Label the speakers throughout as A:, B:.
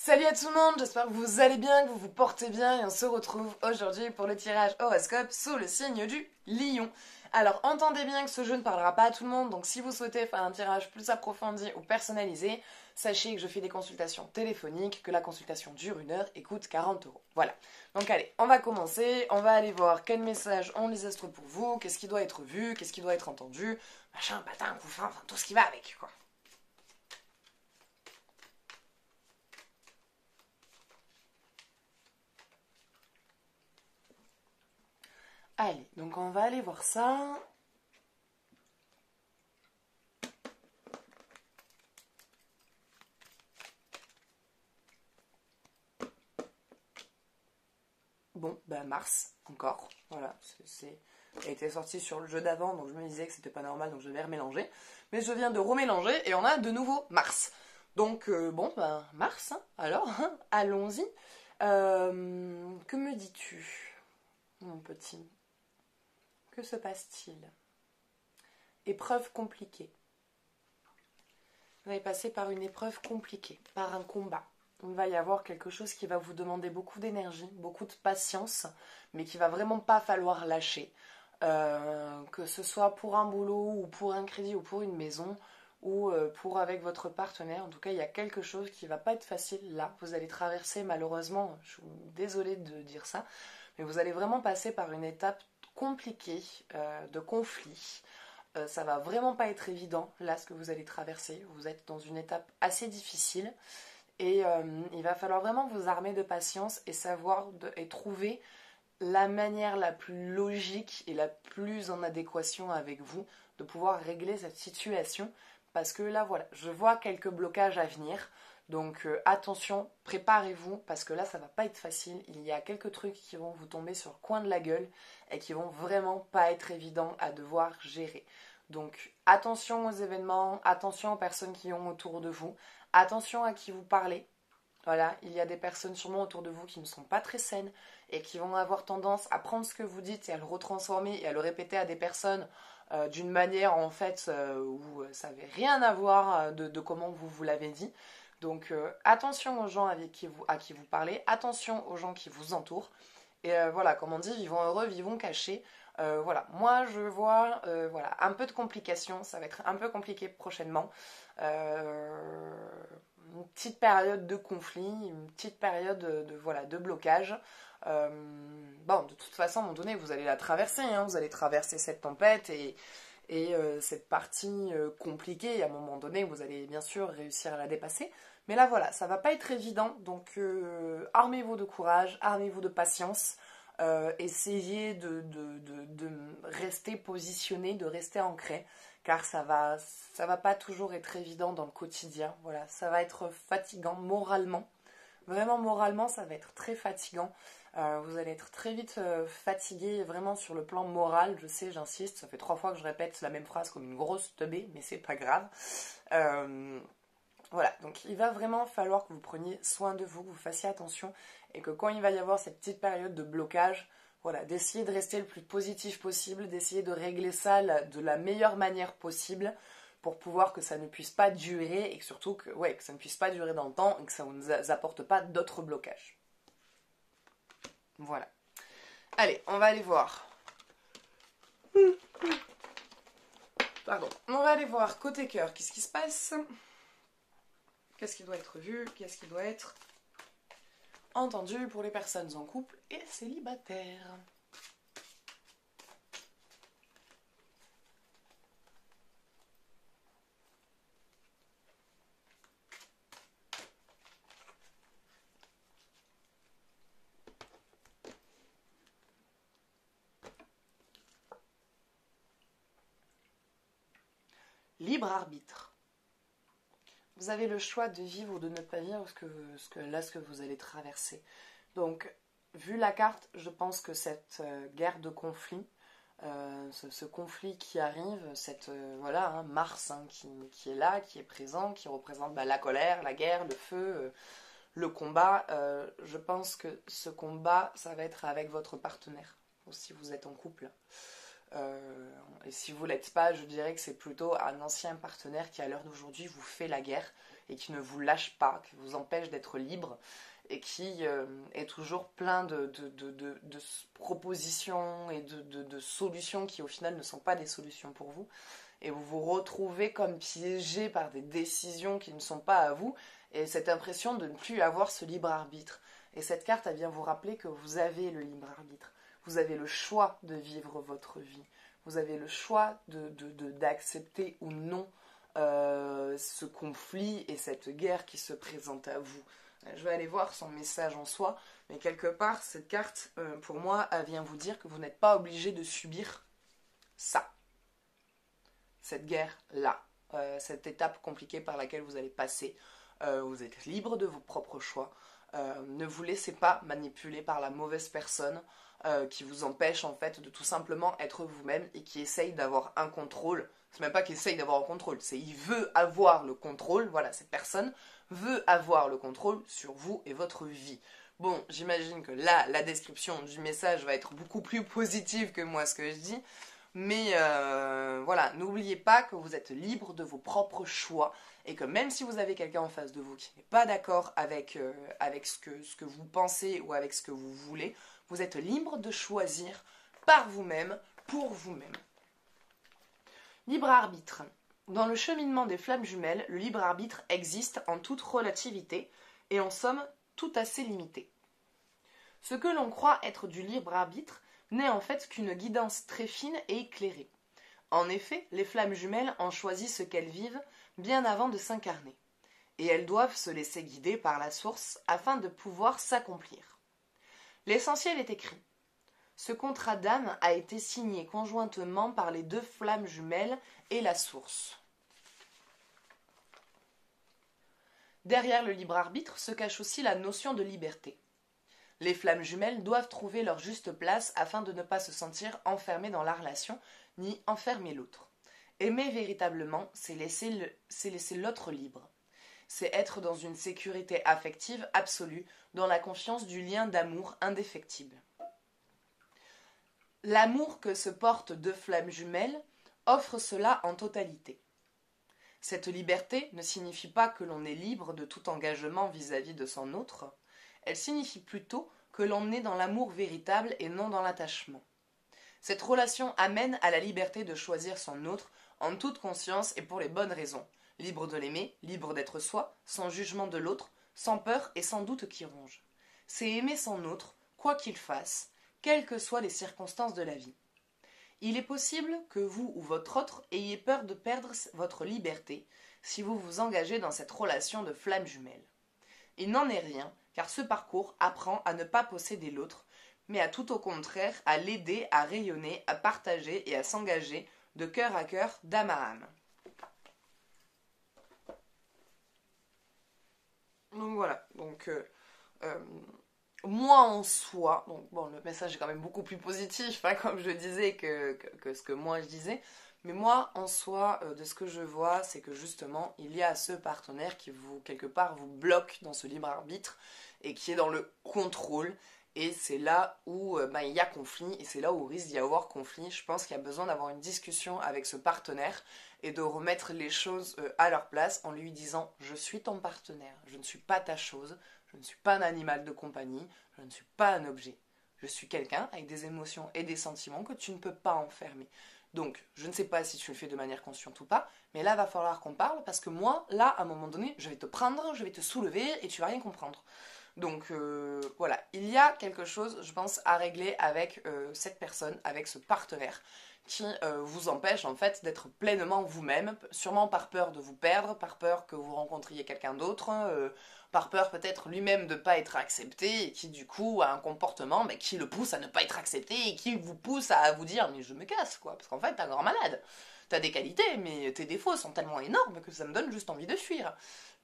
A: Salut à tout le monde, j'espère que vous allez bien, que vous vous portez bien et on se retrouve aujourd'hui pour le tirage horoscope sous le signe du lion. Alors entendez bien que ce jeu ne parlera pas à tout le monde, donc si vous souhaitez faire un tirage plus approfondi ou personnalisé, sachez que je fais des consultations téléphoniques, que la consultation dure 1 heure et coûte 40 €. Voilà, donc allez, on va commencer, on va aller voir quel message ont les astres pour vous, qu'est-ce qui doit être vu, qu'est-ce qui doit être entendu, machin, patin, couffin, enfin tout ce qui va avec quoi. Allez, donc on va aller voir ça. Bon, bah Mars, encore. Voilà, elle était sortie sur le jeu d'avant, donc je me disais que c'était pas normal, donc je vais remélanger. Mais je viens de remélanger et on a de nouveau Mars. Donc, bon, bah Mars, hein, alors, hein, allons-y. Que me dis-tu, mon petit? Que se passe-t-il? Épreuve compliquée. Vous allez passer par une épreuve compliquée, par un combat. Il va y avoir quelque chose qui va vous demander beaucoup d'énergie, beaucoup de patience, mais qui va vraiment pas falloir lâcher. Que ce soit pour un boulot ou pour un crédit ou pour une maison ou pour avec votre partenaire. En tout cas, il y a quelque chose qui va pas être facile là. Vous allez traverser malheureusement, je suis désolée de dire ça, mais vous allez vraiment passer par une étape compliquée de conflit. Ça va vraiment pas être évident là ce que vous allez traverser. Vous êtes dans une étape assez difficile. Et il va falloir vraiment vous armer de patience et et trouver la manière la plus logique et la plus en adéquation avec vous de pouvoir régler cette situation. Parce que là, voilà, je vois quelques blocages à venir. Donc attention, préparez-vous parce que là, ça va pas être facile. Il y a quelques trucs qui vont vous tomber sur le coin de la gueule et qui vont vraiment pas être évidents à devoir gérer. Donc attention aux événements, attention aux personnes qui ont autour de vous, attention à qui vous parlez. Voilà, il y a des personnes sûrement autour de vous qui ne sont pas très saines et qui vont avoir tendance à prendre ce que vous dites et à le retransformer et à le répéter à des personnes d'une manière en fait où ça n'avait rien à voir de comment vous l'avez dit. Donc attention aux gens à qui vous parlez, attention aux gens qui vous entourent. Et voilà, comme on dit, vivons heureux, vivons cachés. Voilà, moi je vois voilà, un peu de complications, ça va être un peu compliqué prochainement. Une petite période de conflit, une petite période voilà, de blocage. Bon, de toute façon, à un moment donné, vous allez la traverser, hein, vous allez traverser cette tempête et cette partie compliquée. Et à un moment donné, vous allez bien sûr réussir à la dépasser. Mais là, voilà, ça va pas être évident. Donc, armez-vous de courage, armez-vous de patience. Essayez de rester positionné, de rester ancré, car ça va pas toujours être évident dans le quotidien. Voilà, ça va être fatigant moralement. Vraiment moralement, ça va être très fatigant. Vous allez être très vite fatigué, vraiment sur le plan moral. Je sais, j'insiste, ça fait 3 fois que je répète la même phrase comme une grosse teubée, mais c'est pas grave. Voilà, donc il va vraiment falloir que vous preniez soin de vous, que vous fassiez attention et que quand il va y avoir cette petite période de blocage, voilà, d'essayer de rester le plus positif possible, d'essayer de régler ça de la meilleure manière possible pour pouvoir que ça ne puisse pas durer et que surtout que, ouais, que ça ne puisse pas durer dans le temps et que ça ne vous apporte pas d'autres blocages. Voilà. Allez, on va aller voir. Pardon. On va aller voir côté cœur, qu'est-ce qui se passe? Qu'est-ce qui doit être vu? Qu'est-ce qui doit être entendu pour les personnes en couple et célibataires? Libre arbitre. Vous avez le choix de vivre ou de ne pas vivre ce que vous allez traverser. Donc, vu la carte, je pense que cette guerre de conflit, ce conflit qui arrive, cette voilà, hein, Mars hein, qui est là, qui est présent, qui représente la colère, la guerre, le feu, le combat, je pense que ce combat, ça va être avec votre partenaire, ou si vous êtes en couple. Et si vous ne l'êtes pas, je dirais que c'est plutôt un ancien partenaire qui, à l'heure d'aujourd'hui, vous fait la guerre et qui ne vous lâche pas, qui vous empêche d'être libre et qui est toujours plein de propositions et de solutions qui au final ne sont pas des solutions pour vous. Et vous vous retrouvez comme piégé par des décisions qui ne sont pas à vous et cette impression de ne plus avoir ce libre arbitre. Et cette carte, elle vient vous rappeler que vous avez le libre arbitre. Vous avez le choix de vivre votre vie. Vous avez le choix d'accepter ou non ce conflit et cette guerre qui se présente à vous. Je vais aller voir son message en soi, mais quelque part, cette carte, pour moi, elle vient vous dire que vous n'êtes pas obligé de subir ça. Cette guerre-là, cette étape compliquée par laquelle vous allez passer. Vous êtes libre de vos propres choix. Ne vous laissez pas manipuler par la mauvaise personne qui vous empêche en fait de tout simplement être vous-même et qui essaye d'avoir un contrôle. C'est même pas qu'il essaye d'avoir un contrôle, c'est il veut avoir le contrôle. Voilà, cette personne veut avoir le contrôle sur vous et votre vie. Bon, j'imagine que là, la description du message va être beaucoup plus positive que moi ce que je dis. Mais voilà, n'oubliez pas que vous êtes libre de vos propres choix et que même si vous avez quelqu'un en face de vous qui n'est pas d'accord avec ce que vous pensez ou avec ce que vous voulez, vous êtes libre de choisir par vous-même, pour vous-même. Libre arbitre. Dans le cheminement des flammes jumelles, le libre arbitre existe en toute relativité et en somme tout assez limité. Ce que l'on croit être du libre arbitre n'est en fait qu'une guidance très fine et éclairée. En effet, les flammes jumelles en choisissent ce qu'elles vivent bien avant de s'incarner, et elles doivent se laisser guider par la source afin de pouvoir s'accomplir. L'essentiel est écrit. Ce contrat d'âme a été signé conjointement par les deux flammes jumelles et la source. Derrière le libre arbitre se cache aussi la notion de liberté. Les flammes jumelles doivent trouver leur juste place afin de ne pas se sentir enfermées dans la relation, ni enfermer l'autre. Aimer véritablement, c'est laisser l'autre libre. C'est être dans une sécurité affective absolue, dans la confiance du lien d'amour indéfectible. L'amour que se portent deux flammes jumelles offre cela en totalité. Cette liberté ne signifie pas que l'on est libre de tout engagement vis-à-vis de son autre. Elle signifie plutôt que l'on est dans l'amour véritable et non dans l'attachement. Cette relation amène à la liberté de choisir son autre en toute conscience et pour les bonnes raisons. Libre de l'aimer, libre d'être soi, sans jugement de l'autre, sans peur et sans doute qui ronge. C'est aimer son autre, quoi qu'il fasse, quelles que soient les circonstances de la vie. Il est possible que vous ou votre autre ayez peur de perdre votre liberté si vous vous engagez dans cette relation de flamme jumelle. Il n'en est rien, car ce parcours apprend à ne pas posséder l'autre, mais à tout au contraire à l'aider à rayonner, à partager et à s'engager de cœur à cœur, d'âme à âme. Donc voilà, moi en soi, donc bon, le message est quand même beaucoup plus positif, hein, comme je disais, que ce que moi je disais, mais moi en soi, de ce que je vois, c'est que justement, il y a ce partenaire qui vous, quelque part, vous bloque dans ce libre arbitre et qui est dans le contrôle, et c'est là où il y a conflit, et c'est là où il risque d'y avoir conflit. Je pense qu'il y a besoin d'avoir une discussion avec ce partenaire et de remettre les choses à leur place en lui disant « Je suis ton partenaire, je ne suis pas ta chose, je ne suis pas un animal de compagnie, je ne suis pas un objet. Je suis quelqu'un avec des émotions et des sentiments que tu ne peux pas enfermer. Donc, je ne sais pas si tu le fais de manière consciente ou pas, mais là, va falloir qu'on parle parce que moi, là, à un moment donné, je vais te prendre, je vais te soulever et tu vas rien comprendre. » Donc voilà, il y a quelque chose, je pense, à régler avec cette personne, avec ce partenaire qui vous empêche en fait d'être pleinement vous-même, sûrement par peur de vous perdre, par peur que vous rencontriez quelqu'un d'autre, par peur peut-être lui-même de ne pas être accepté et qui du coup a un comportement qui le pousse à ne pas être accepté et qui vous pousse à vous dire mais je me casse quoi, parce qu'en fait t'es un grand malade. T'as des qualités, mais tes défauts sont tellement énormes que ça me donne juste envie de fuir.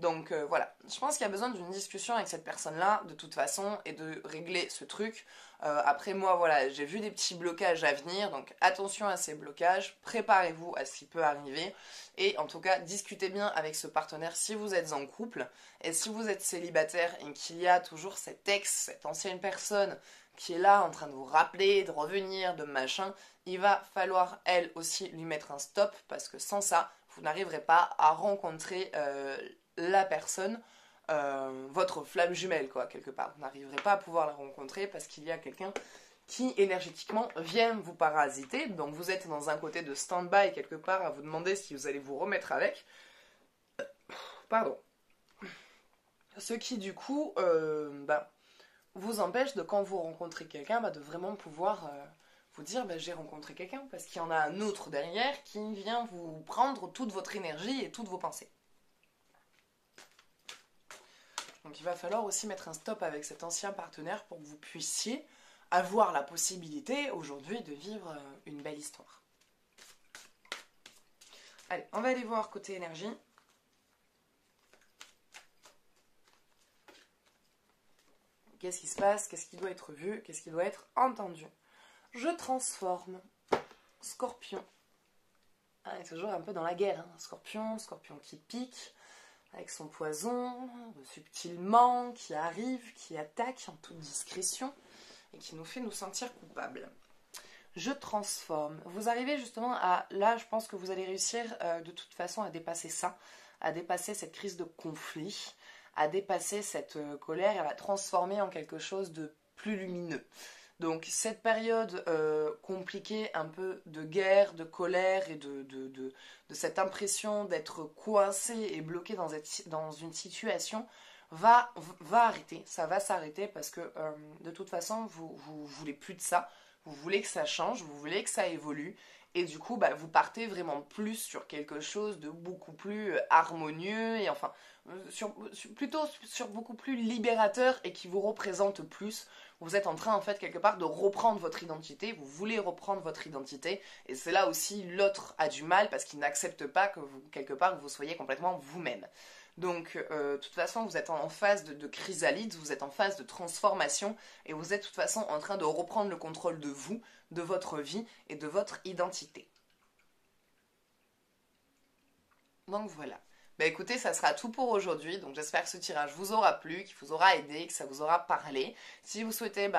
A: Donc voilà, je pense qu'il y a besoin d'une discussion avec cette personne-là, de toute façon, et de régler ce truc. Après moi, voilà, j'ai vu des petits blocages à venir, donc attention à ces blocages, préparez-vous à ce qui peut arriver, et en tout cas, discutez bien avec ce partenaire si vous êtes en couple, et si vous êtes célibataire et qu'il y a toujours cet ex, cette ancienne personne qui est là en train de vous rappeler, de revenir, de machin, il va falloir, elle aussi, lui mettre un stop, parce que sans ça, vous n'arriverez pas à rencontrer la personne, votre flamme jumelle, quoi, quelque part. Vous n'arriverez pas à pouvoir la rencontrer parce qu'il y a quelqu'un qui, énergétiquement, vient vous parasiter. Donc vous êtes dans un côté de stand-by, quelque part, à vous demander si vous allez vous remettre avec. Pardon. Ce qui, du coup, vous empêche de, quand vous rencontrez quelqu'un, de vraiment pouvoir vous dire j'ai rencontré quelqu'un, parce qu'il y en a un autre derrière qui vient vous prendre toute votre énergie et toutes vos pensées. Donc il va falloir aussi mettre un stop avec cet ancien partenaire pour que vous puissiez avoir la possibilité aujourd'hui de vivre une belle histoire. Allez, on va aller voir côté énergie. Qu'est-ce qui se passe? Qu'est-ce qui doit être vu? Qu'est-ce qui doit être entendu? Je transforme. Scorpion. Ah, toujours un peu dans la guerre. Hein. Scorpion qui pique, avec son poison, subtilement, qui arrive, qui attaque en toute discrétion, et qui nous fait nous sentir coupables. Je transforme. Vous arrivez justement à... Là, je pense que vous allez réussir de toute façon à dépasser ça, à dépasser cette crise de conflit, à dépasser cette colère et à la transformer en quelque chose de plus lumineux. Donc cette période compliquée, un peu de guerre, de colère et de cette impression d'être coincé et bloqué dans une situation va arrêter. Ça va s'arrêter parce que de toute façon, vous voulez plus de ça. Vous voulez que ça change, vous voulez que ça évolue. Et du coup, vous partez vraiment plus sur quelque chose de beaucoup plus harmonieux et enfin, plutôt sur beaucoup plus libérateur et qui vous représente plus. Vous êtes en train, en fait, quelque part, de reprendre votre identité. Vous voulez reprendre votre identité. Et c'est là aussi, l'autre a du mal parce qu'il n'accepte pas que vous, quelque part, que vous soyez complètement vous-même. Donc, de toute façon, vous êtes en phase de chrysalide, vous êtes en phase de transformation et vous êtes de toute façon en train de reprendre le contrôle de vous, de votre vie et de votre identité. Donc voilà. Écoutez, ça sera tout pour aujourd'hui. Donc j'espère que ce tirage vous aura plu, qu'il vous aura aidé, que ça vous aura parlé. Si vous souhaitez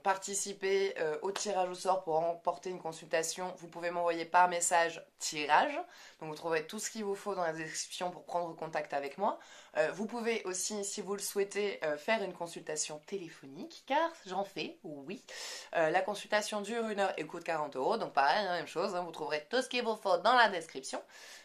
A: participer au tirage au sort pour remporter une consultation, vous pouvez m'envoyer par message tirage. Donc vous trouverez tout ce qu'il vous faut dans la description pour prendre contact avec moi. Vous pouvez aussi, si vous le souhaitez, faire une consultation téléphonique, car j'en fais, oui. La consultation dure 1 heure et coûte 40 €. Donc pareil, même chose, hein, vous trouverez tout ce qu'il vous faut dans la description.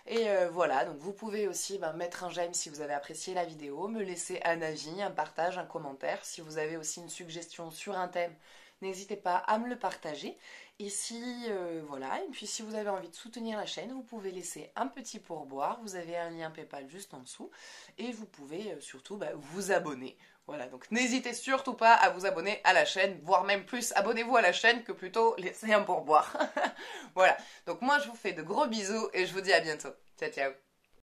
A: Et voilà, donc vous pouvez aussi mettre un j'aime si vous avez apprécié la vidéo, me laisser un avis, un partage, un commentaire. Si vous avez aussi une suggestion sur un thème, n'hésitez pas à me le partager. Et si, voilà, et puis si vous avez envie de soutenir la chaîne, vous pouvez laisser un petit pourboire. Vous avez un lien PayPal juste en dessous. Et vous pouvez surtout vous abonner. Voilà, donc n'hésitez surtout pas à vous abonner à la chaîne, voire même plus, abonnez-vous à la chaîne que plutôt laisser un pourboire. Voilà, donc moi je vous fais de gros bisous et je vous dis à bientôt. Ciao, ciao.